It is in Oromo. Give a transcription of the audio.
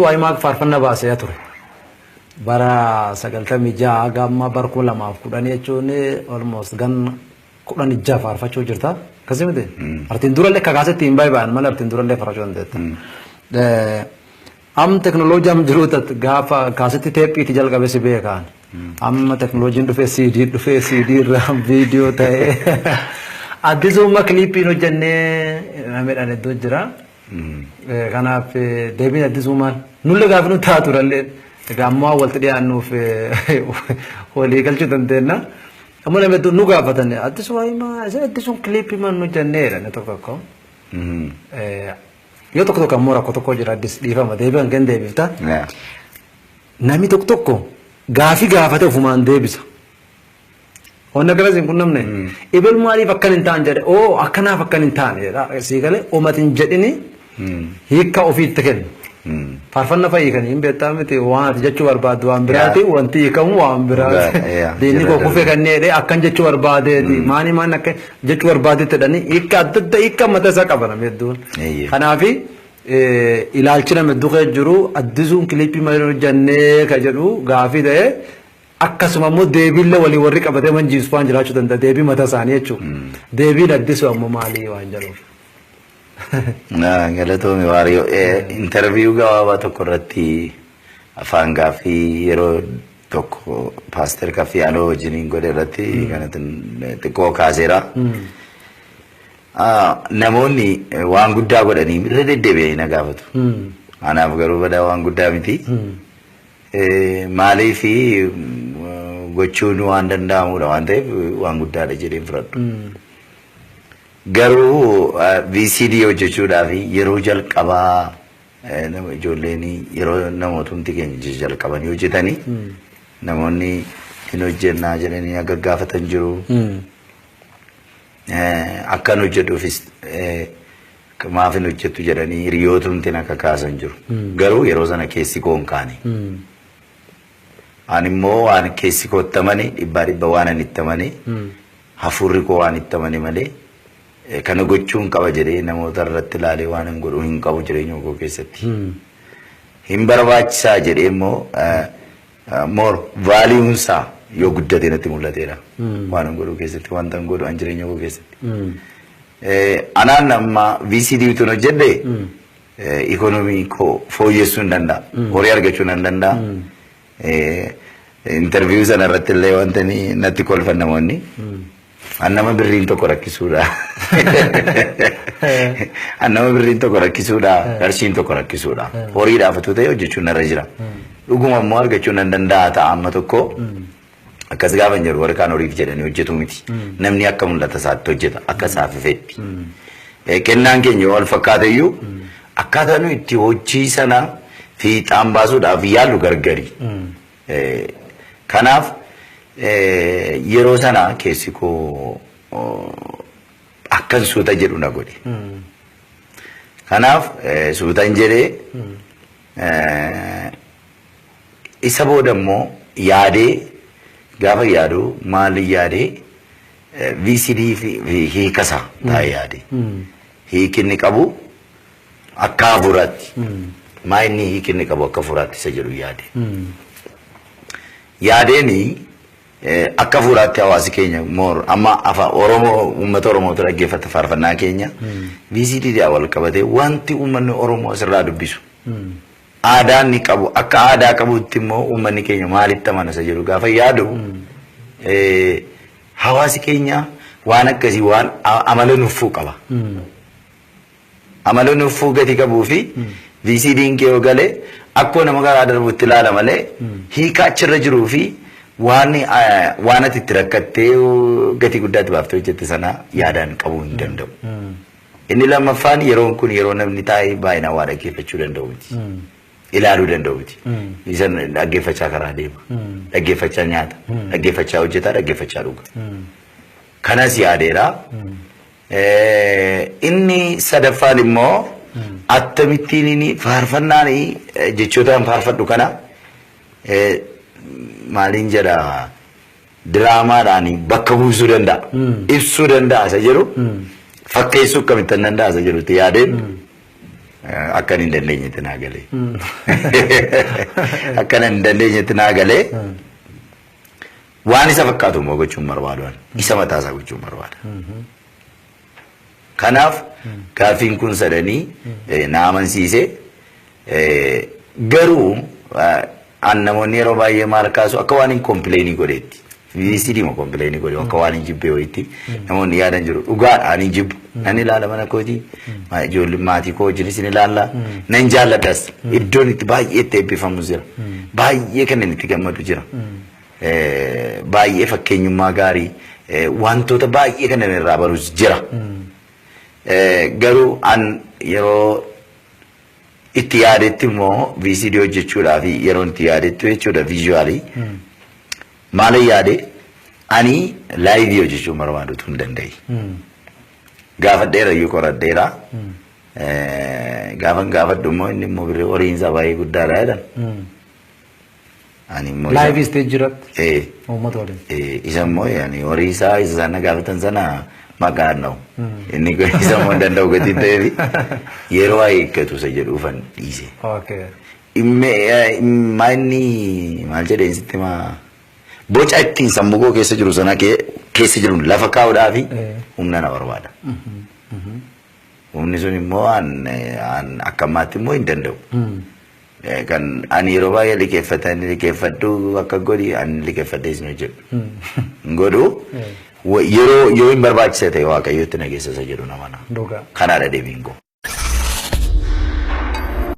Waa'ee maak faarfannaa baasee ture. Bara 96 gamma bara 2010 jechuun almost gan 16 faarfachuu jirta. Akkasii miti. Artiin durallee kakaasetti hin baay'aan malee artiin durallee farfachuu hin deetta. Am teknooloojii am jiruuta gaafa kaasetti teephiitti jalqabe si beekaan. Amma teknooloojiin dhufee CD irraa viidiyoo ta'ee Addisummaa kiliippiin hojjennee namedhaan iddoo jira. Kanaaf deebiin Addisummaan nulle gaafa nu taatu rallee gammaa walitti dhiyaannuuf walii galchuu dandeenya. Amma namni iddoo nu gaafatan Addisummaa Addisuun kiliippii man nu jenneedha ne tokko. Yoo tokko ammoo rakkoo tokko jira Addis dhiifama deebi'an kan deebifta. Namni tokko gaafii gaafate ofumaan deebisa. Onna galasin kun namne ibel Maalif akkan hin taane jedhe akkanaaf akkan hin taane siigale omatin jedhini hiikka ofiitti kennu. Faarfannaa fayyii kan hin beektaa miti waan ati jechuu barbaaddu waan biraati wanti hiikamu waan biraati. Diinni koo kufee kan needhe akkan jechuu barbaadeeti maan akka jechuu barbaadeeti jedhani hiikka adda adda hiikka mataa isaa qaba namni hedduun. Kanaafi ilaalchi nama hedduu kee jiru Addisuun kiliippii malee hojjannee ka jedhu gaafii ta'ee akkasuma immoo deebiillee walii warri qabatee manjiisu waan jiraachuu danda'a deebii mataa isaanii jechuudha. Deebiin Addisu ammoo maalii waan jedhuuf. Galatoomii Waariyo interviyuu gabaabaa tokko irratti afaan gaaffii yeroo tokko paaster Kaffii Aloo wajjiniin godhe irratti kanatti xiqqoo kaaseera. Namoonni waan guddaa godhanii irra deddeebi'anii na gaafatu. Anaaf garuu badaa waan guddaa miti. Maalif gochuun waan danda'amudha waan ta'eef waan guddaadha jedheen fudhadhu. Garuu VCD hojjechuudhaaf yeroo jalqabaa ijoolleen yeroo namootni keenya jalqabanii hojjetanii namoonni hin hojjennaa jedhanii akka gaafatan jiru. Akkan hojjedhuufis maaf hin hojjettu jedhanii hiriyootumtiin akka kaasan jiru. Garuu yeroo sana keessi koo hin kaane. Ani immoo waan keessi koottamani dhibba waan ani ittamani hafuurri koo waan ittamani malee kana gochuun qaba jedhee namoota irratti ilaalee waan hin godhu hin qabu jireenya koo keessatti. Hin barbaachisaa jedhee immoo more vaaliiwunsaa yoo guddate natti mul'ateera. Waan hin godhu keessatti wanta hin godhu an jireenya koo keessatti. Anaan amma VCD bituun hojjedhe ikonomii koo fooyyessuu hin danda'a. Horii argachuu hin danda'a. Interview sana irratti illee wantani natti kolfan namoonni annama birriin tokko rakkisuudha. Annama birriin tokko rakkisuudha qarshiin tokko rakkisuudha. Horiidhaaf utuu ta'e hojjechuun narra jira. Dhuguma immoo argachuun nan danda'a ta'a amma tokko akkas gaafa hin jiru warri kaan horiif jedhanii hojjetu miti. Namni akka mul'ata isaatti hojjeta akka isaaf ifeetti. Kennaan keenya wal fakkaata iyyuu akkaataa nu itti hojii sana fiixaan baasuudhaaf yaallu gargari. Kanaaf yeroo sana keessi koo akkan suuta jedhu na godhe. Kanaaf suutan jedhee isa booda immoo yaadee gaafa yaadu maali yaadee VCD fi hiikasa taa'ee yaade. Hiikinni qabu akka hafuuraatti. Maayinni hiikinni qabu akka hafuuraatti isa jedhu yaade. Yaadeeni akka hafuuraatti hawaasi keenya moor amma afaan Oromoo uummata Oromoo dhaggeeffata faarfannaa keenya VCD wal qabatee wanti uummanni Oromoo asirraa dubbisu. Aadaan ni qabu akka aadaa qabutti immoo uummanni keenya maalitti amana isa jedhu gaafa yaadu hawaasi keenya waan akkasii waan amala nuffuu qaba. Amala nuffuu gati qabuu fi VCD'n kee galee akkoo nama garaa darbutti ilaala malee hiika achirra jiruu fi waan ati itti rakkattee gati guddaatti baaftee hojjette sana yaadaan qabuu hin danda'u. Inni lammaffaan yeroon kun yeroo namni taa'ee baay'inaan waa dhaggeeffachuu danda'u miti. Ilaaluu danda'u miti. Isa dhaggeeffachaa karaa deema. Dhaggeeffachaa nyaata. Dhaggeeffachaa hojjetaa. Dhaggeeffachaa dhuga. Kanas yaadeera. Inni sadaffaan immoo akkamittiin inni faarfannaan jechootaan faarfadhu kana maaliin jedha diraamaadhaan bakka buusuu danda'a. Ibsuu danda'a isa jedhu fakkeessuu akkamittan danda'a isa jedhutti yaadeen Akka hin dandeenyetti naa galee. Akka hin dandeenyetti naa galee. Waan isa fakkaatu immoo gochuun barbaadu. Isa mataasaa gochuun barbaada. Kanaaf gaaffiin kun sadanii na amansiise. Garuu namoonni yeroo baay'ee maal kaasu akka waan hin kompileeni godheetti. VCD mo kompileeni godhe akka waan hin jibbee wayitti. Namoonni yaadan jiru dhugaadha ani jibbu. Nan ilaala mana kooti. Ijoollee maatii koo wajjinis ni ilaalla. Nan jaalladhas. Iddoon itti baay'ee itti eebbifamu jira. Baay'ee kanneen itti gammadu jira. Baay'ee fakkeenyummaa gaarii wantoota baay'ee kanneen irraa barus jira. Garuu an yeroo itti yaadetti immoo VCD hojjechuudhaa fi yeroo itti yaadetti jechuudha visuaalii maal yaade ani laayivii hojjechuu barbaadutu hin danda'e. Gaafadheera iyyuu qoradheera. Gaafadhu immoo inni immoo birrii horiinsaa baay'ee guddaadha jedhan. Laayivii stage jiratti uummata waliin. Isa immoo horiisaa isa sana gaafatan sana maqaan na'u. Inni isa immoo danda'u gatii ta'eef yeroo eeggatu isa jedhuufan dhiise. Inni maal jedheen sitti maa boca ittiin sammuu koo keessa jiru sana keessa jiru lafa kaa'uudhaa fi humna na barbaada. Humni sun immoo akka ammaatti immoo hin danda'u. Kan ani yeroo baay'ee liqeeffadhu akka godhi ani liqeeffadhee isin hojjedhu. Godhu yeroo yoo hin barbaachise ta'e waaqayyootti na geessisa jedhu nama na. Kanaadha deebiin koo.